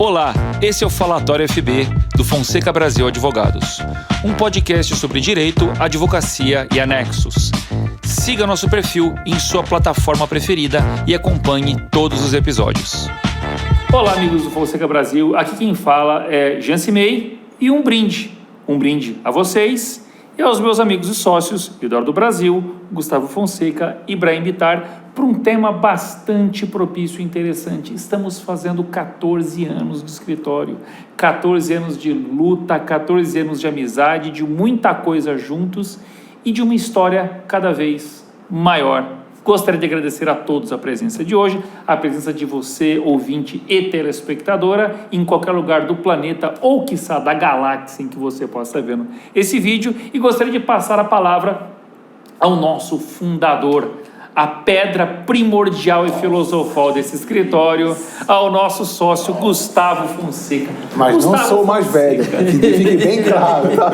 Olá, esse é o Falatório FB do Fonseca Brasil Advogados, um podcast sobre direito, advocacia e anexos. Siga nosso perfil em sua plataforma preferida e acompanhe todos os episódios. Olá, amigos do Fonseca Brasil, aqui quem fala é Jean Cimei e um brinde a vocês e aos meus amigos e sócios, Eduardo Brasil, Gustavo Fonseca e Ibrahim Bittar, para um tema bastante propício e interessante. Estamos fazendo 14 anos de escritório, 14 anos de luta, 14 anos de amizade, de muita coisa juntos e de uma história cada vez maior. Gostaria de agradecer a todos a presença de hoje, a presença de você, ouvinte e telespectadora, em qualquer lugar do planeta ou, quiçá, da galáxia em que você possa estar vendo esse vídeo. E gostaria de passar a palavra ao nosso fundador, a pedra primordial e filosofal desse escritório, ao nosso sócio Gustavo Fonseca. Mas Gustavo não sou mais velho, que fique bem claro. Tá?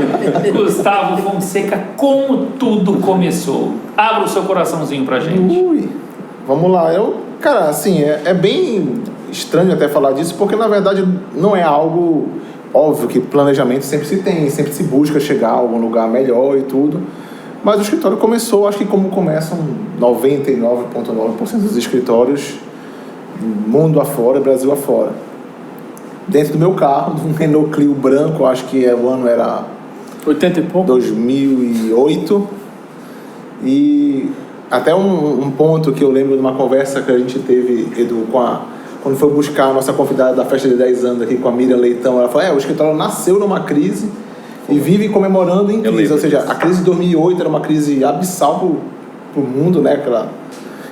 Gustavo Fonseca, como tudo começou? Abra o seu coraçãozinho pra gente. Vamos lá. Cara, assim, é bem estranho até falar disso, porque na verdade não é algo óbvio que planejamento sempre se tem, sempre se busca chegar a algum lugar melhor e tudo. Mas o escritório começou, acho que como começam 99,9% dos escritórios, mundo afora, Brasil afora. Dentro do meu carro, um Renault Clio branco, acho que o ano era 80 e pouco? 2008. E até um ponto que eu lembro de uma conversa que a gente teve, Edu, quando foi buscar a nossa convidada da festa de 10 anos aqui com a Miriam Leitão, ela falou, o escritório nasceu numa crise e vive comemorando em crise, ou seja, a crise de 2008 era uma crise abissal pro mundo, né?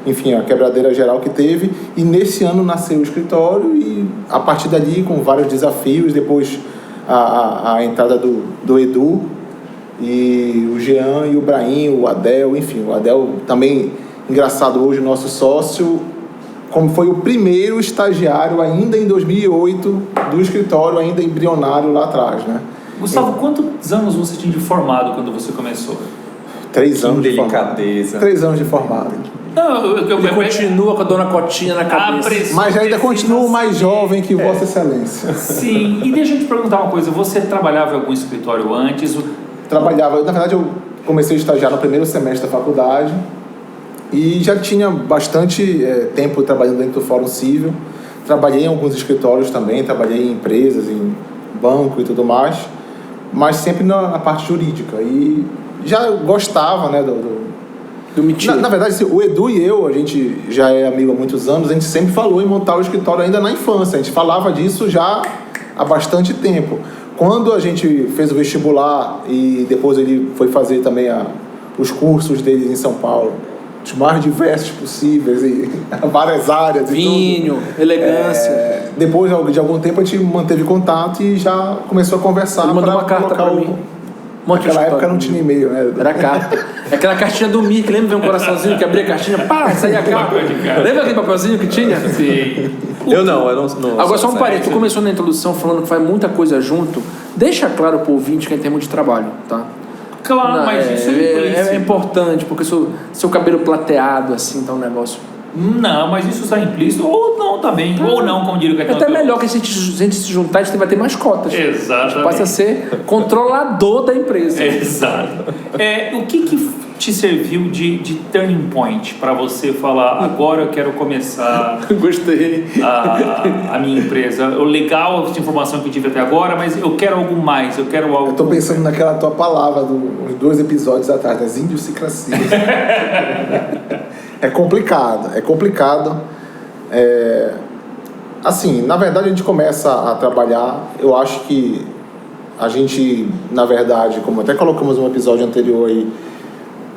Enfim, a quebradeira geral que teve, e nesse ano nasceu o escritório e a partir dali, com vários desafios, depois a entrada do Edu e o Jean e o Ibrahim, o Adel, enfim, o Adel também, engraçado hoje, nosso sócio, como foi o primeiro estagiário ainda em 2008 do escritório, ainda embrionário lá atrás, né? Gustavo, quantos anos você tinha de formado quando você começou? 3 anos de delicadeza. formado. 3 anos de formado. Não, ele continua com a dona Cotinha na cabeça. Mas ainda continuo mais jovem que Vossa Excelência. Sim, e deixa eu te perguntar uma coisa, você trabalhava em algum escritório antes? Trabalhava, na verdade eu comecei a estagiar no primeiro semestre da faculdade e já tinha bastante tempo trabalhando dentro do Fórum Civil. Trabalhei em alguns escritórios também, trabalhei em empresas, em banco e tudo mais, mas sempre na parte jurídica, e já gostava, né, do mentira. Na verdade, o Edu e eu, a gente já é amigo há muitos anos, a gente sempre falou em montar o escritório ainda na infância, a gente falava disso já há bastante tempo. Quando a gente fez o vestibular e depois ele foi fazer também os cursos dele em São Paulo, os mais diversos possíveis, e várias áreas. Vinho, elegância. Depois de algum tempo a gente manteve contato e já começou a conversar. Ele mandou uma carta pra mim. Naquela época não tinha e-mail, né? Era carta. Aquela cartinha do Mickey, lembra? Ver um coraçãozinho que abria a cartinha, pá, saía a carta. Lembra aquele papelzinho que tinha? Sim. Eu não. Agora só um parênteses, tu começou na introdução falando que faz muita coisa junto. Deixa claro pro ouvinte que é em termos de trabalho, tá? Claro, mas isso é importante, porque seu cabelo plateado, assim, tá um negócio. Não, mas isso está implícito, ou não também, ou não, como diria o Caetano. É até melhor que se a gente se juntar, a gente vai ter mais cotas. Exatamente. A gente passa a ser controlador da empresa. Exato. O que te serviu de turning point para você falar, agora eu quero começar Gostei. a minha empresa? Legal essa informação que eu tive até agora, mas eu quero algo mais, eu quero algo... Eu tô pensando naquela tua palavra uns 2 episódios atrás, das idiosincrasias. É complicado. Assim, na verdade a gente começa a trabalhar, eu acho que a gente, na verdade, como até colocamos no episódio anterior aí,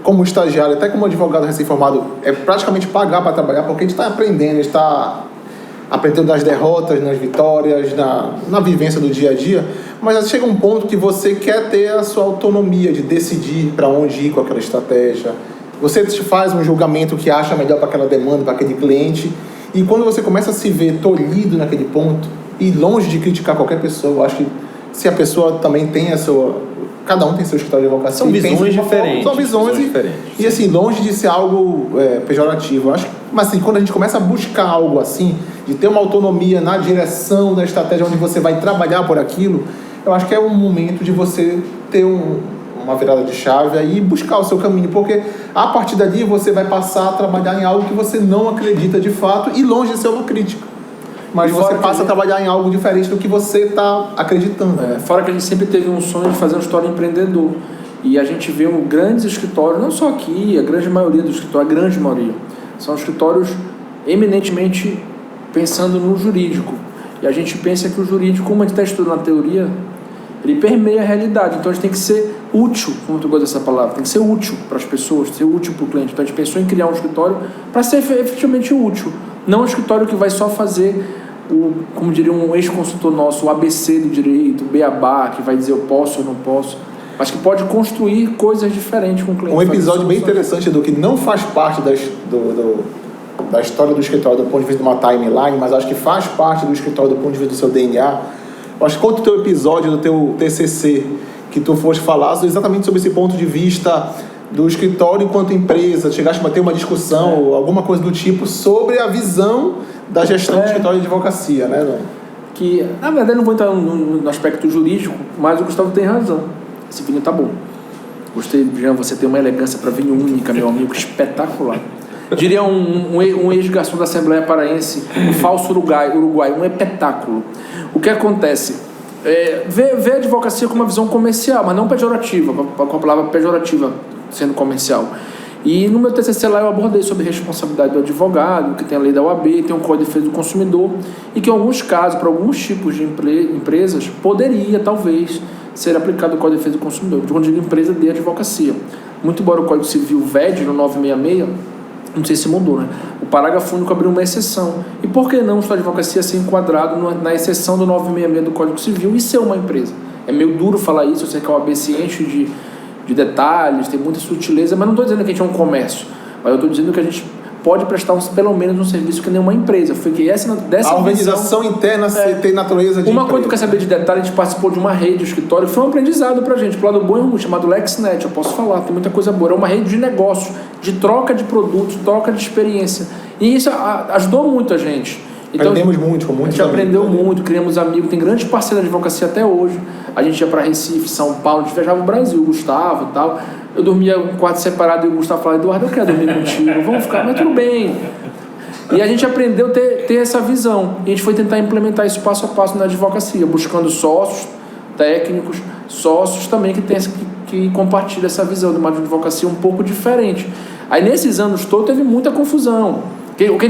como estagiário, até como advogado recém-formado, é praticamente pagar para trabalhar, porque a gente está aprendendo, a gente está aprendendo das derrotas, nas vitórias, na vivência do dia a dia, mas chega um ponto que você quer ter a sua autonomia de decidir para onde ir com aquela estratégia. Você faz um julgamento que acha melhor para aquela demanda, para aquele cliente, e quando você começa a se ver tolhido naquele ponto, e longe de criticar qualquer pessoa, eu acho que se a pessoa também tem a sua... Cada um tem seu escritório de advocacia. São visões diferentes. São visões diferentes. E assim, longe de ser algo pejorativo. Eu acho que Mas assim, quando a gente começa a buscar algo assim, de ter uma autonomia na direção da estratégia onde você vai trabalhar por aquilo, eu acho que é um momento de você ter uma virada de chave aí e buscar o seu caminho, porque a partir dali você vai passar a trabalhar em algo que você não acredita de fato e longe de ser uma crítica. Mas você passa a trabalhar em algo diferente do que você está acreditando. Fora que a gente sempre teve um sonho de fazer um escritório empreendedor. E a gente vê grandes escritórios, não só aqui, a grande maioria dos escritórios, a grande maioria, são escritórios eminentemente pensando no jurídico. E a gente pensa que o jurídico, como a gente está estudando na teoria, ele permeia a realidade. Então a gente tem que ser útil, como tu gosta dessa palavra, tem que ser útil para as pessoas, ser útil para o cliente. Então a gente pensou em criar um escritório para ser efetivamente útil. Não um escritório que vai só fazer, como diria um ex-consultor nosso, o ABC do direito, o beabá, que vai dizer eu posso ou não posso. Mas que pode construir coisas diferentes com o cliente. Um episódio bem interessante do que não faz parte da história do escritório do ponto de vista de uma timeline, mas acho que faz parte do escritório do ponto de vista do seu DNA. Acho que conta o teu episódio do teu TCC, que tu foste falar exatamente sobre esse ponto de vista do escritório enquanto empresa. Chegaste a ter uma discussão ou alguma coisa do tipo sobre a visão da gestão do escritório de advocacia, né, Dom? Que, na verdade, não vou entrar no aspecto jurídico, mas o Gustavo tem razão. Esse vinho tá bom. Gostei, Jean, você tem uma elegância para vinho única, meu amigo, espetacular. Diria um ex-garçom da Assembleia Paraense, um falso Uruguai, um espetáculo. O que acontece? Vê a advocacia com uma visão comercial, mas não pejorativa, com a palavra pejorativa sendo comercial. E no meu TCC lá eu abordei sobre responsabilidade do advogado, que tem a lei da OAB, tem o Código de Defesa do Consumidor, e que em alguns casos, para alguns tipos de empresas, poderia, talvez, ser aplicado o Código de Defesa do Consumidor. Quando digo empresa de advocacia. Muito embora o Código Civil VED, no 966, não sei se mudou, né? O parágrafo único abriu uma exceção. E por que não a advocacia ser enquadrado na exceção do 966 do Código Civil e ser uma empresa? É meio duro falar isso, eu sei que a OAB se enche de detalhes, tem muita sutileza, mas não estou dizendo que a gente é um comércio, mas eu estou dizendo que a gente pode prestar pelo menos um serviço que nenhuma empresa. Foi que dessa a organização interna tem natureza de uma empresa. coisa que tu quer saber de detalhe, a gente participou de uma rede de escritório, foi um aprendizado pra gente, pro lado bom e ruim, chamado LexNet, eu posso falar, tem muita coisa boa. É uma rede de negócio, de troca de produtos, troca de experiência. E isso ajudou muito a gente. Então, aprendemos muito com muitos amigos. A gente aprendeu muito, criamos amigos, tem grandes parceiros de advocacia até hoje. A gente ia para Recife, São Paulo, a gente viajava o Brasil, o Gustavo e tal. Eu dormia em um quarto separado e o Gustavo falava, Eduardo, eu quero dormir contigo, vamos ficar, mas tudo bem. E a gente aprendeu a ter essa visão. E a gente foi tentar implementar isso passo a passo na advocacia, buscando sócios técnicos, sócios também que compartilham essa visão de uma advocacia um pouco diferente. Aí nesses anos todos teve muita confusão.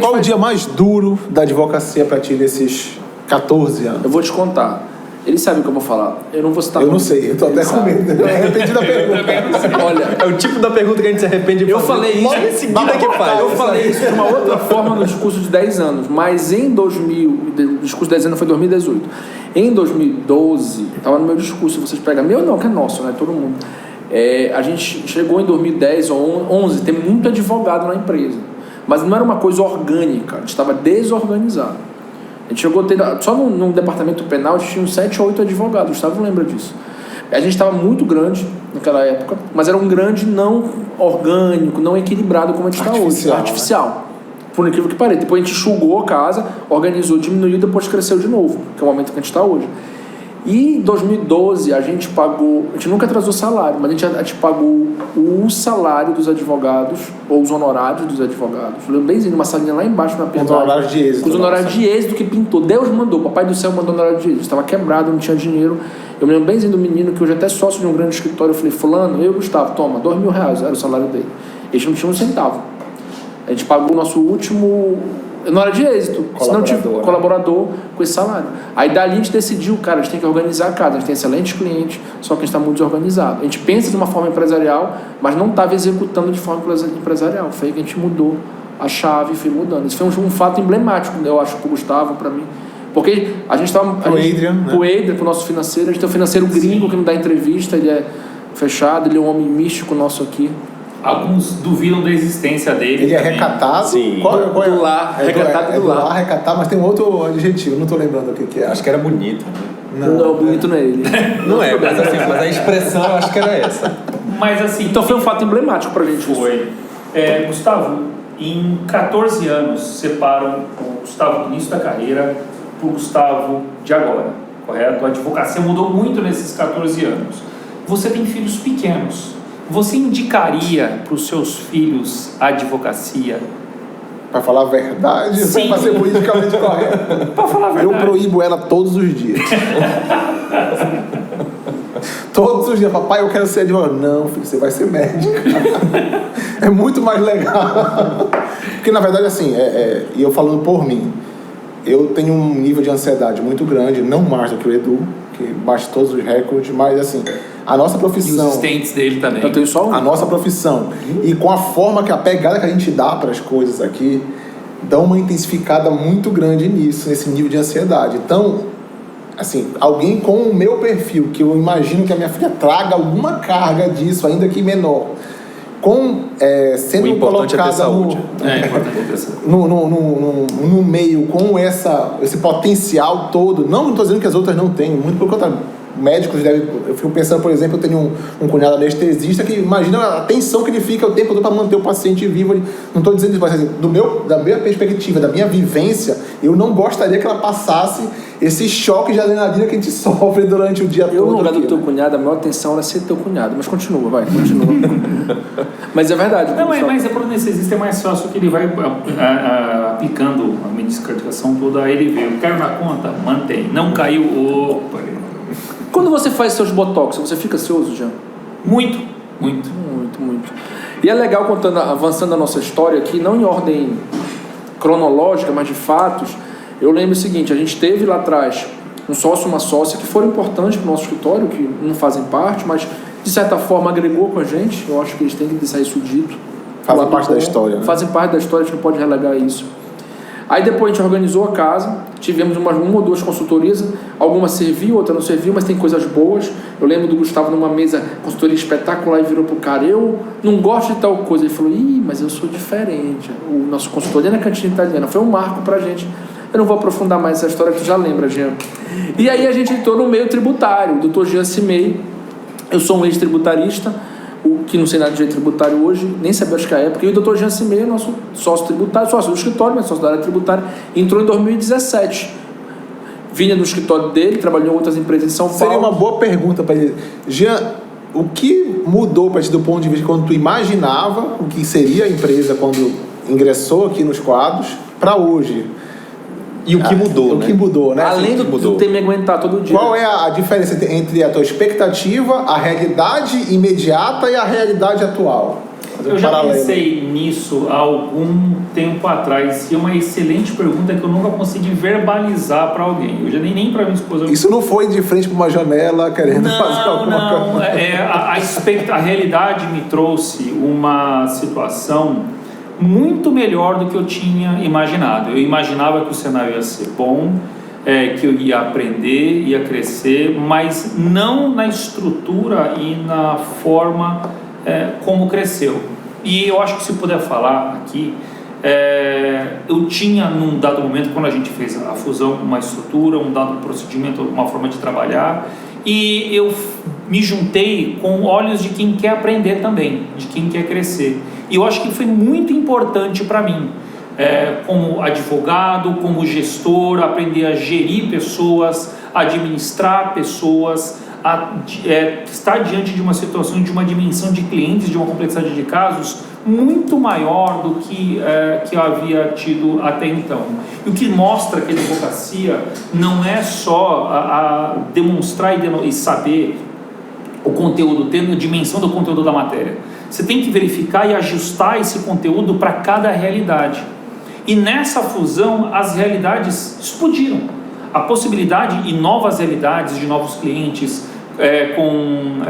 Qual o dia mais duro da advocacia para ti nesses 14 anos? Eu vou te contar. Eles sabem o que eu vou falar. Eu não vou citar. Eu não sei, eu tô até com medo. Eu me arrependi da pergunta. Olha, é o tipo da pergunta que a gente se arrepende de fazer. Eu falei isso. Logo em seguida que faz. Eu falei isso de uma outra forma no discurso de 10 anos. Mas em 2000, o discurso de 10 anos foi 2018. Em 2012, estava no meu discurso, vocês pegam. Meu não, que é nosso, né? Todo mundo. A gente chegou em 2010 ou 11, tem muito advogado na empresa. Mas não era uma coisa orgânica, a gente estava desorganizado. A gente chegou a ter, só no departamento penal, a gente tinha uns 7 ou 8 advogados, o Gustavo lembra disso. A gente estava muito grande naquela época, mas era um grande não orgânico, não equilibrado como a gente está hoje. Artificial. Por incrível que pareça. Depois a gente enxugou a casa, organizou, diminuiu e depois cresceu de novo, que é o momento que a gente está hoje. E em 2012 a gente pagou, a gente nunca atrasou salário, mas a gente pagou o salário dos advogados, ou os honorários dos advogados. Eu lembro bem, numa salinha lá embaixo na pintura. Os honorários de êxito. Os honorários de êxito que pintou. Deus mandou, Papai do Céu mandou honorário de êxito. Estava quebrado, não tinha dinheiro. Eu me lembro bem do menino que hoje é até sócio de um grande escritório. Eu falei, fulano, eu, Gustavo, toma, R$2.000 era o salário dele. Eles não tinham um centavo. A gente pagou o nosso último honorário de êxito, se não tive colaborador com esse salário. Aí dali a gente decidiu, cara, a gente tem que organizar a casa, a gente tem excelentes clientes, só que a gente está muito desorganizado. A gente pensa de uma forma empresarial, mas não estava executando de forma empresarial. Foi aí que a gente mudou a chave e foi mudando. Isso foi um fato emblemático, eu acho, para o Gustavo, para mim. Porque a gente estava... Para o Adrian, né? Para o Adrian, para o nosso financeiro. A gente tem um financeiro gringo que não dá entrevista, ele é fechado, ele é um homem místico nosso aqui. Alguns duvidam da existência dele. Ele é recatado. Sim. Qual é? Do lar, recatado do lar. Recatado, mas tem um outro adjetivo, não estou lembrando o que é. Acho que era bonito. Não, bonito não é ele. Não é, mas assim, mas a expressão eu acho que era essa. Mas assim... Então foi um fato emblemático pra gente. Foi. Gustavo, em 14 anos, separam o Gustavo do início da carreira para o Gustavo de agora, correto? A advocacia mudou muito nesses 14 anos. Você tem filhos pequenos. Você indicaria para os seus filhos a advocacia? Para falar a verdade, Sim. para ser politicamente correto. Para falar a verdade. Eu proíbo ela todos os dias. Todos os dias, papai, eu quero ser advogado. Não, filho, você vai ser médico. É muito mais legal. Porque, na verdade, assim, e eu falando por mim, eu tenho um nível de ansiedade muito grande, não mais do que o Edu, que bate todos os recordes, mas, assim, a nossa profissão... E os assistentes dele também. Eu tenho só um. A nossa profissão. E com a forma que a pegada que a gente dá para as coisas aqui, dá uma intensificada muito grande nisso, nesse nível de ansiedade. Então, assim, alguém com o meu perfil, que eu imagino que a minha filha traga alguma carga disso, ainda que menor, sendo O importante é ter colocada saúde. no meio com esse potencial todo. Não estou dizendo que as outras não têm, muito pelo contrário. Médicos devem... Eu fico pensando, por exemplo, eu tenho um cunhado anestesista que imagina a tensão que ele fica o tempo todo para manter o paciente vivo. Não estou dizendo isso, mas assim, da minha perspectiva, da minha vivência, eu não gostaria que ela passasse esse choque de adrenalina que a gente sofre durante o dia todo. No lugar do aqui, teu né? cunhado, a maior tensão era ser teu cunhado. Mas continua. Mas é verdade. Não, mas para o anestesista é mais fácil que ele vai aplicando a medicação toda, aí ele vê, caiu na conta, mantém, não caiu, opa. Quando você faz seus botox, você fica ansioso, Jean? Muito. Muito. E é legal, avançando a nossa história aqui, não em ordem cronológica, mas de fatos. Eu lembro o seguinte, a gente teve lá atrás um sócio e uma sócia que foram importantes para o nosso escritório, que não fazem parte, mas de certa forma agregou com a gente. Eu acho que eles têm que deixar isso dito. Fazem parte da história, né? Fazem parte da história, a gente não pode relegar isso. Aí depois a gente organizou a casa, tivemos uma ou duas consultorias, algumas serviu, outra não serviu, mas tem coisas boas. Eu lembro do Gustavo numa mesa, consultoria espetacular, e virou pro cara, eu não gosto de tal coisa. Ele falou, mas eu sou diferente. O nosso consultoria na cantina italiana foi um marco pra gente. Eu não vou aprofundar mais essa história, que tu já lembra, Jean. E aí a gente entrou no meio tributário, o doutor Jean Cimei, eu sou um ex-tributarista, que não sei nada de direito tributário hoje, nem sabia acho que a época, e o doutor Jean Cimei, nosso sócio tributário, sócio do escritório, mas sócio da área tributária, entrou em 2017. Vinha do escritório dele, trabalhou em outras empresas em São Paulo. Seria uma boa pergunta para ele. Jean, o que mudou para ti do ponto de vista quando tu imaginava o que seria a empresa quando ingressou aqui nos quadros para hoje? E o que mudou, né? O que mudou, né? Além do ter me aguentar todo dia. Qual é a diferença entre a tua expectativa, a realidade imediata e a realidade atual? Eu já pensei nisso há algum tempo atrás, e é uma excelente pergunta que eu nunca consegui verbalizar para alguém. Eu já nem para minha esposa. Isso não foi de frente para uma janela querendo fazer alguma coisa? A realidade me trouxe uma situação muito melhor do que eu tinha imaginado. Eu imaginava que o cenário ia ser bom, que eu ia aprender, ia crescer, mas não na estrutura e na forma como cresceu. E eu acho que, se puder falar aqui, eu tinha, num dado momento, quando a gente fez a fusão, uma estrutura, um dado procedimento, uma forma de trabalhar, e eu me juntei com olhos de quem quer aprender também, de quem quer crescer. E eu acho que foi muito importante para mim, como advogado, como gestor, aprender a gerir pessoas, administrar pessoas, estar diante de uma situação, de uma dimensão de clientes, de uma complexidade de casos muito maior do que eu havia tido até então. E o que mostra que a advocacia não é só a demonstrar e saber o conteúdo, ter a dimensão do conteúdo da matéria. Você tem que verificar e ajustar esse conteúdo para cada realidade. E nessa fusão, as realidades explodiram. A possibilidade e novas realidades de novos clientes, com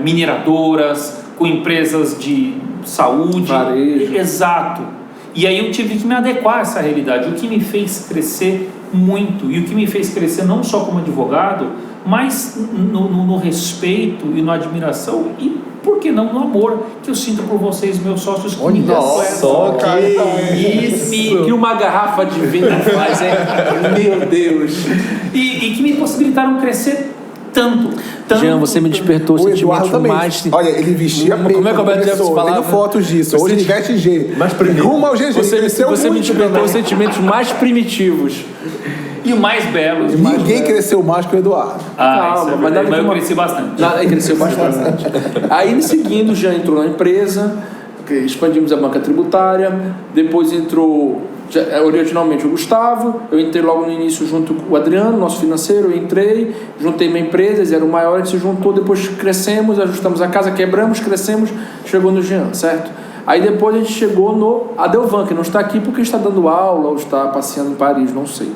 mineradoras, com empresas de saúde. Varejo. Exato. E aí eu tive que me adequar a essa realidade, o que me fez crescer muito. E o que me fez crescer não só como advogado, mas no respeito e na admiração e, por que não, no amor que eu sinto por vocês, meus sócios. Que me Só que isso! Que uma garrafa de vinho faz, hein? Meu Deus! E que me possibilitaram crescer tanto. Jean, você me despertou O Eduardo sentimentos também. mais... Olha, ele vestia Como é que o Alberto Jefferson falava? Eu tenho fotos disso. Hoje ele veste G. Mas primeiro, rumo ao GG. Você me despertou sentimentos mais primitivos. E o mais belo. Ninguém cresceu mais que o Eduardo. Calma, mas nada mas eu que uma- cresci bastante. Nada, cresceu bastante. Aí, seguindo, já entrou na empresa, expandimos a banca tributária, depois entrou, originalmente, o Gustavo, eu entrei logo no início junto com o Adriano, nosso financeiro, eu entrei, juntei minha empresa, eles eram maiores, a gente se juntou, depois crescemos, ajustamos a casa, quebramos, crescemos, chegou no Jean, certo? Aí depois a gente chegou no Adelvan, que não está aqui porque está dando aula ou está passeando em Paris, não sei.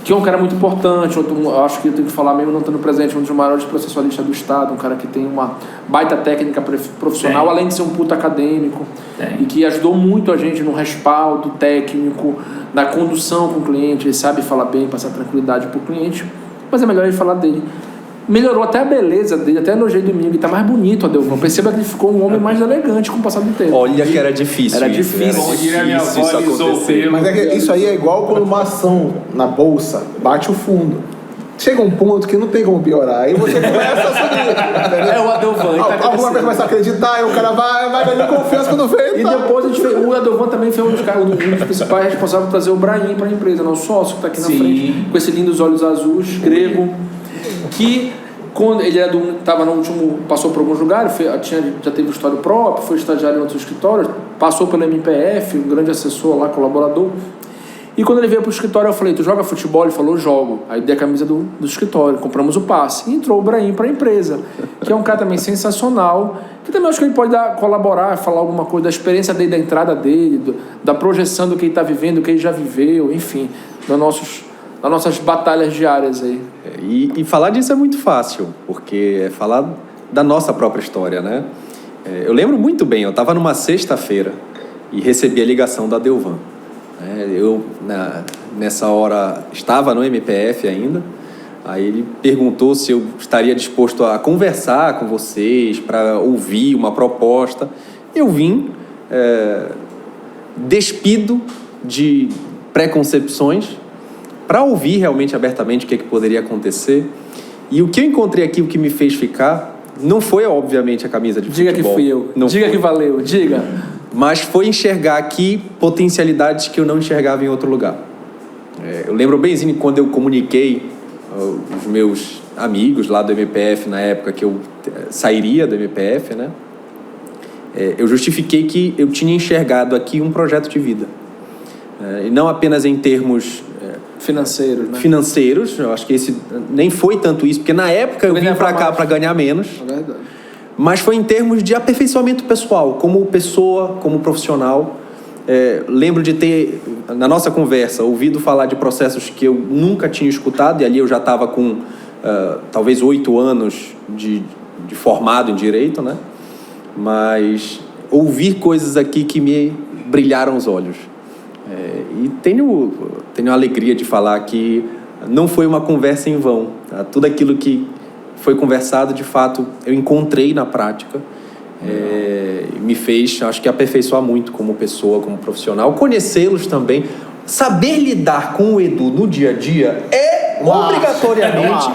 Que é um cara muito importante, eu acho que eu tenho que falar mesmo não estando presente, um dos maiores processualistas do Estado, um cara que tem uma baita técnica profissional, além de ser um puta acadêmico, e que ajudou muito a gente no respaldo técnico, na condução com o cliente, ele sabe falar bem, passar tranquilidade para o cliente, mas é melhor ele falar dele. Melhorou até a beleza dele, até elogiei domingo, ele tá mais bonito, Adelvan. Perceba que ele ficou um homem mais elegante com o passar do tempo. olha que era difícil. Era isso, difícil. Como diria minha avó, isso alisou o acontecer. pelo. Mas é que isso aí é igual quando uma ação na bolsa bate o fundo. Chega um ponto que não tem como piorar. Aí você começa a subir. É o Adelvan, ele tá Alguma crescendo. coisa começa a acreditar, aí o cara vai ganhando confiança quando vê. E depois a gente fez, o Adelvan também foi um dos principais responsáveis por trazer o Brahim para a empresa, nosso sócio que está aqui na Sim. frente, com esses lindos olhos azuis, grego, que quando ele estava no último, passou por alguns lugares, já teve um escritório próprio, foi estagiário em outros escritórios, passou pelo MPF, um grande assessor lá, colaborador. E quando ele veio para o escritório, eu falei, tu joga futebol? Ele falou, jogo. Aí dei a camisa do escritório, compramos o passe. E entrou o Brahim para a empresa, que é um cara também sensacional, que também acho que ele pode colaborar, falar alguma coisa da experiência dele, da entrada dele, da projeção do que ele está vivendo, do que ele já viveu, enfim, das nossas batalhas diárias aí. E falar disso é muito fácil, porque é falar da nossa própria história, né? Eu lembro muito bem, eu estava numa sexta-feira e recebi a ligação da Adelvan. Eu, nessa hora, estava no MPF ainda, aí ele perguntou se eu estaria disposto a conversar com vocês, para ouvir uma proposta. Eu vim despido de preconcepções, para ouvir realmente abertamente o que poderia acontecer. E o que eu encontrei aqui, o que me fez ficar, não foi, obviamente, a camisa de Diga futebol. que fui eu. Não Diga foi. que valeu. Diga. Mas foi enxergar aqui potencialidades que eu não enxergava em outro lugar. Eu lembro benzinho quando eu comuniquei os meus amigos lá do MPF, na época que eu sairia do MPF, né? Eu justifiquei que eu tinha enxergado aqui um projeto de vida. E não apenas em termos Financeiros, né? financeiros, eu acho que esse nem foi tanto isso, porque na época eu vim para cá para ganhar menos, É verdade. mas foi em termos de aperfeiçoamento pessoal, como pessoa, como profissional. Lembro de ter, na nossa conversa, ouvido falar de processos que eu nunca tinha escutado, e ali eu já estava com talvez 8 anos de formado em Direito, né? Mas ouvir coisas aqui que me brilharam os olhos. E tenho a alegria de falar que não foi uma conversa em vão. Tá? Tudo aquilo que foi conversado, de fato, eu encontrei na prática. Me fez, acho que, aperfeiçoar muito como pessoa, como profissional. Conhecê-los também. Saber lidar com o Edu no dia a dia obrigatoriamente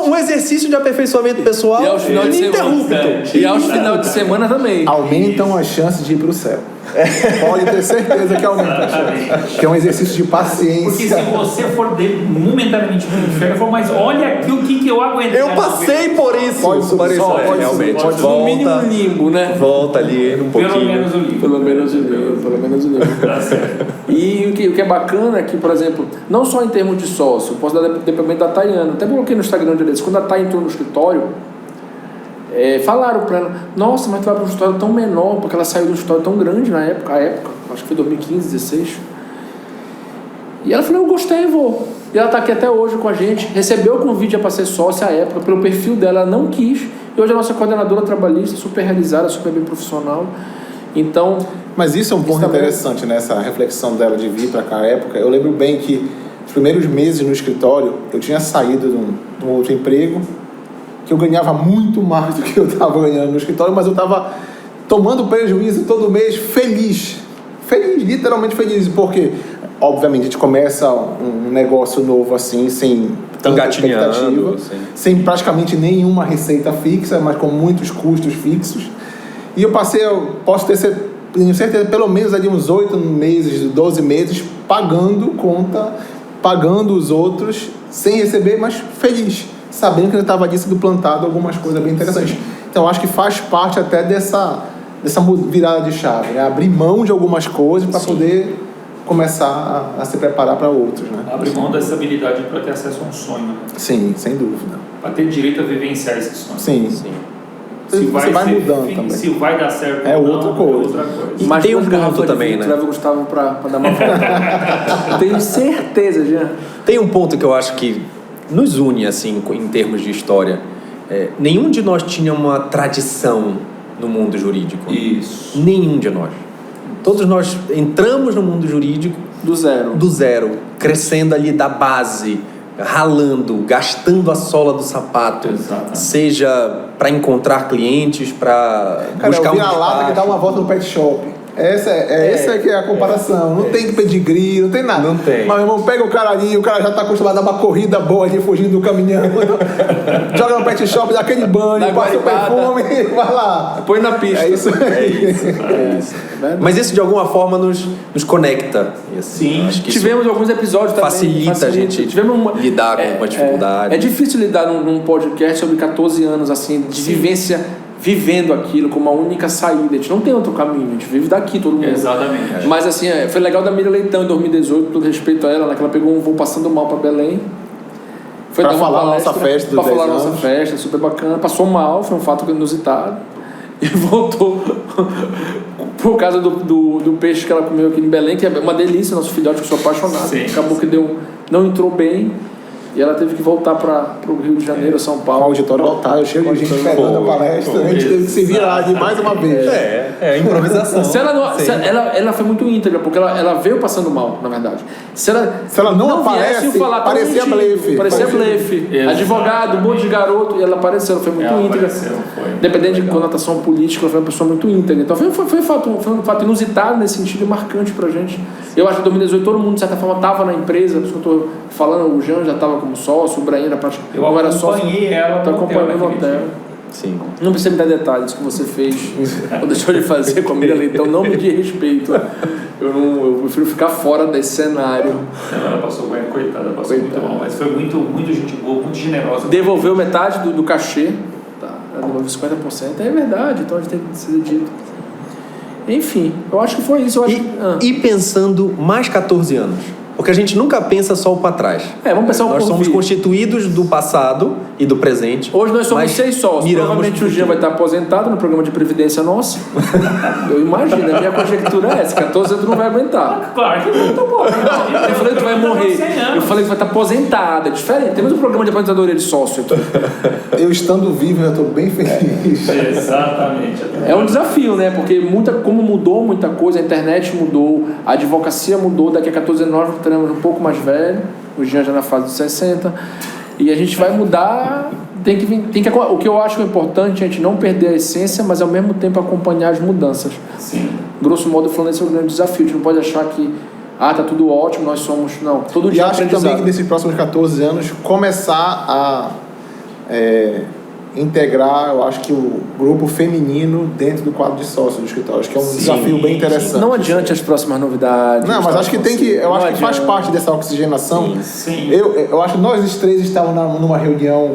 um exercício de aperfeiçoamento pessoal E aos final de semana. E aos final de semana também. Aumentam as chances de ir para o céu. Pode ter certeza que aumenta as chances. Que é um exercício de paciência. Porque se você for momentaneamente no inferno, eu falo, mas olha aqui o que eu aguentei. Eu passei por isso. Pode subir, Marisa, pode subir, realmente. pode No mínimo limbo, né? Volta ali um pouquinho. Pelo menos o livro. Pelo menos o livro. Tá certo. E o que é bacana é que, por exemplo, não só em termos de sócio, posso dar depoimento da Tayana. Até coloquei no Instagram deles. Quando a Tay entrou no escritório, falaram para ela, nossa, mas tu vai para um escritório tão menor, porque ela saiu de um escritório tão grande na época, acho que foi 2015, 2016. E ela falou, eu gostei, vou. E ela está aqui até hoje com a gente, recebeu o convite para ser sócia à época, pelo perfil dela, ela não quis. E hoje é a nossa coordenadora trabalhista, super realizada, super bem profissional. Então... Mas isso é um ponto interessante, né? Essa reflexão dela de vir para cá à época. Eu lembro bem que os primeiros meses no escritório, eu tinha saído de um outro emprego, que eu ganhava muito mais do que eu estava ganhando no escritório, mas eu estava tomando prejuízo todo mês, feliz, literalmente feliz, porque obviamente, a gente começa um negócio novo assim, sem tanta expectativa, sem praticamente nenhuma receita fixa, mas com muitos custos fixos. E eu posso ter certeza, pelo menos ali uns 8 meses, 12 meses, pagando conta, pagando os outros, sem receber, mas feliz, sabendo que eu estava ali sendo plantado algumas coisas bem interessantes. Então, eu acho que faz parte até dessa virada de chave, né? Abrir mão de algumas coisas para poder começar a se preparar para outros, né? Abrir mão dessa habilidade para ter acesso a um sonho, né? Sim, sem dúvida. Para ter direito a vivenciar esse sonho. Sim. Se você vai mudando também. Se vai dar certo é ou não, outra coisa. É outra coisa. E Mas tem um ponto também, né? Leva o Gustavo para dar uma volta. Eu tenho certeza, Jean. Tem um ponto que eu acho que nos une, assim, em termos de história. Nenhum de nós tinha uma tradição no mundo jurídico. Isso. Nenhum de nós. Todos nós entramos no mundo jurídico do zero, crescendo ali da base, ralando, gastando a sola do sapato. Exatamente. Seja para encontrar clientes, para buscar um lata que dá uma volta no pet shop. Essa que é a comparação. Não tem pedigree, não tem nada. Não tem. Mas, meu irmão, pega o cara ali, o cara já tá acostumado a dar uma corrida boa ali, fugindo do caminhão. Joga no pet shop, dá aquele banho, passa o perfume e vai lá. Põe na pista. É isso aí. Mas isso, de alguma forma, nos conecta. E, assim, Sim. acho que Tivemos alguns episódios também. facilita a gente lidar com uma dificuldade. É difícil lidar num podcast sobre 14 anos, assim, de vivência, vivendo aquilo como a única saída. A gente não tem outro caminho, a gente vive daqui, todo mundo. Exatamente. Mas assim, foi legal da Miriam Leitão em 2018, com todo respeito a ela, né, que ela pegou um voo passando mal para Belém. Foi pra dar uma falar palestra, nossa festa pra dos falar 10 nossa anos. festa, super bacana. Passou mal, foi um fato inusitado. E voltou por causa do peixe que ela comeu aqui em Belém, que é uma delícia, nosso filhote, que eu sou apaixonado. Sim, acabou que não entrou bem. E ela teve que voltar para o Rio de Janeiro, São Paulo. O auditório lotado, cheio de gente esperando a palestra. A gente teve que se virar ali mais uma vez. Improvisação. Se ela foi muito íntegra, porque ela veio passando mal, na verdade. Se ela não aparece, viesse falar tão parecia mentindo, blefe. Parecia blefe. Advogado, um monte de garoto, e ela apareceu, ela foi muito íntegra. Dependendo de conotação política, ela foi uma pessoa muito íntegra. Então foi um fato inusitado nesse sentido e marcante pra gente. Eu acho que em 2018 todo mundo, de certa forma, estava na empresa, por isso que eu estou falando, o Jean já estava como sócio, o Brahim era praticamente. Eu acompanhei ela no hotel. Sim. Não precisa me dar detalhes que você fez ou deixou de fazer com a Miriam Leitão, não me diz respeito. Eu prefiro ficar fora desse cenário. Ela passou bem, coitada, passou muito mal, mas foi muito gente boa, muito generosa. Devolveu metade do cachê, tá? Ela devolveu 50%, é verdade, então a gente tem que ser dito. Enfim, eu acho que foi isso. E pensando mais 14 anos. Porque a gente nunca pensa só para trás. Vamos pensar Nós somos constituídos do passado e do presente. Hoje nós somos 6 sócios. Provavelmente o Jean vai estar aposentado no programa de previdência nosso. Eu imagino, a minha conjectura é essa: 14 anos não vai aguentar. Claro que não, bom. Eu falei que tu vai morrer. Eu falei que vai estar aposentado. É diferente. Temos um programa de aposentadoria de sócio aqui. Eu estando vivo, já estou bem feliz. Exatamente. É um desafio, né? Porque como mudou muita coisa, a internet mudou, a advocacia mudou. Daqui a 14 anos nós teremos um pouco mais velho, o Jean já na fase de 60, e a gente vai mudar. O que eu acho importante é a gente não perder a essência, mas ao mesmo tempo acompanhar as mudanças. Sim. Grosso modo, falando, esse é o grande desafio. A gente não pode achar que tá tudo ótimo, nós somos. Não, todo dia e acho também que nesses próximos 14 anos começar a integrar, eu acho que o grupo feminino dentro do quadro de sócio do escritório. Acho que é um desafio bem interessante. Não adiante as próximas novidades. Não, mas acho que eu acho que faz parte dessa oxigenação. Sim. Eu acho que nós os três estávamos numa reunião,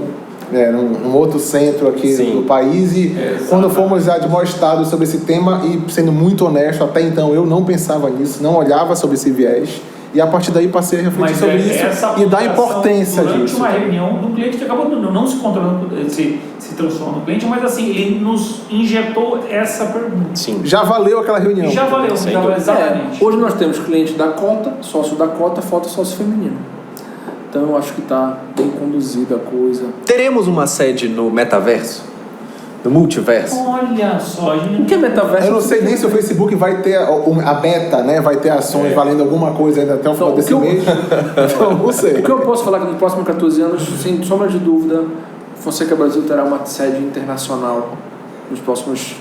num outro centro aqui do país, e quando fomos admoestados sobre esse tema, e sendo muito honesto, até então eu não pensava nisso, não olhava sobre esse viés. E a partir daí passei a refletir sobre isso e dar importância disso. Durante uma reunião do cliente que acabou não se controlando, se transformou no cliente, mas assim, ele nos injetou essa pergunta. Sim. Já valeu aquela reunião. Já valeu, exatamente. Hoje nós temos cliente da cota, sócio da cota, falta sócio feminino. Então eu acho que está bem conduzida a coisa. Teremos uma sede no metaverso? No multiverso? Olha só, gente. O que é metaverso? Eu não sei nem se o Facebook vai ter a beta, né? Vai ter ações valendo alguma coisa ainda até o final desse mês. Então, não sei. O que eu posso falar que nos próximos 14 anos, sem sombra de dúvida, Fonseca Brasil terá uma sede internacional nos próximos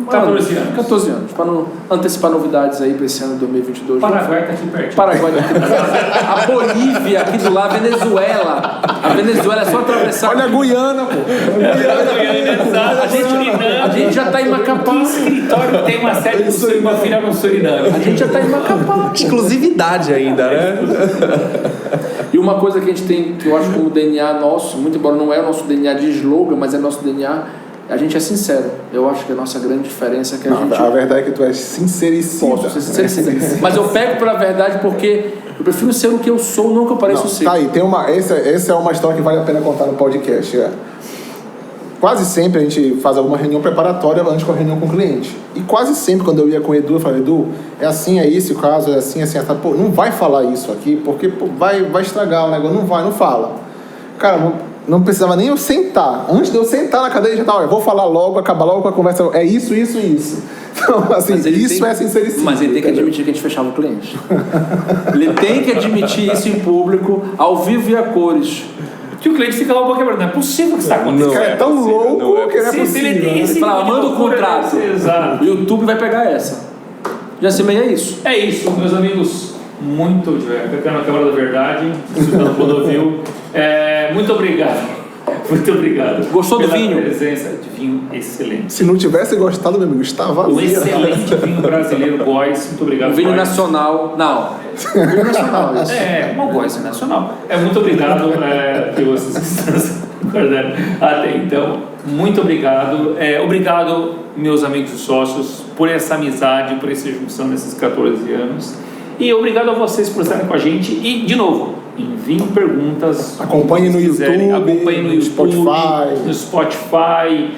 14 anos. 14 anos, para não antecipar novidades aí para esse ano de 2022. O Paraguai está aqui perto. Paraguai tá aqui do lado. A Bolívia aqui do lado, a Venezuela. A Venezuela é só atravessar. Olha a Guiana, pô. A gente já tá em Macapá. Que escritório tem uma série do Suriname, uma filial no Suriname? A gente já tá em Macapá. Exclusividade ainda, né? E uma coisa que a gente tem, que eu acho como DNA nosso, muito embora não é o nosso DNA de slogan, mas é nosso DNA, a gente é sincero. Eu acho que a nossa grande diferença é que a gente... A verdade é que tu és sincericida. Posso ser sincero. Mas eu pego pela verdade porque eu prefiro ser o que eu sou, não o que eu pareço ser. Tá aí, essa é uma história que vale a pena contar no podcast. Quase sempre a gente faz alguma reunião preparatória antes com a reunião com o cliente. E quase sempre quando eu ia com o Edu, eu falava, Edu, é assim, é esse o caso, é assim, tá, pô, não vai falar isso aqui, porque pô, vai estragar o negócio, não fala. Cara, não precisava nem eu sentar. Antes de eu sentar na cadeira, já tava, vou falar logo, acabar logo com a conversa, é isso. Então, assim, isso é sinceridade. Mas ele tem que admitir que a gente fechava o cliente. Ele tem que admitir isso em público, ao vivo e a cores. Que o cliente fica lá um pouco quebrado. Não é possível que isso está acontecendo. O cara é tão louco que não é possível. Ele fala, manda o contrato. Exato. O YouTube vai pegar essa. Já se meia é isso. É isso, meus amigos. Muito pegando a Câmara da Verdade, escutando o Clodovil. Muito obrigado. Muito obrigado. Gostou do vinho? Presença de vinho excelente. Se não tivesse gostado, meu amigo, estava vazio. Um excelente vinho brasileiro, Góis. Muito obrigado. Um vinho nacional. Não. Vinho nacional. Isso. Uma Góis nacional. Muito obrigado que vocês acordaram até então. Muito obrigado. Obrigado, meus amigos e sócios, por essa amizade, por essa junção nesses 14 anos. E obrigado a vocês por estarem com a gente. E, de novo, enviem perguntas. Acompanhe no YouTube, acompanhe no YouTube, no Spotify,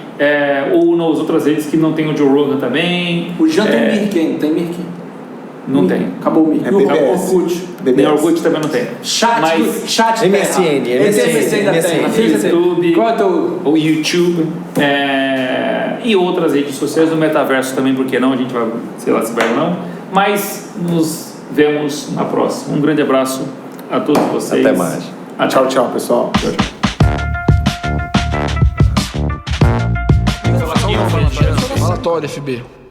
ou nas outras redes que não tem o Joe Rogan também. O Jean tem Mirken, tem Mirken? Não tem. Acabou o Mirken. BBS. Nem Orkut também não tem. Chat MSN. ainda tem. YouTube, qual é o YouTube, e outras redes sociais do metaverso também, porque não, a gente vai, sei lá se vai ou não, mas nos vemos na próxima. Um grande abraço a todos vocês. Até mais. Tchau, pessoal. Falatório FB.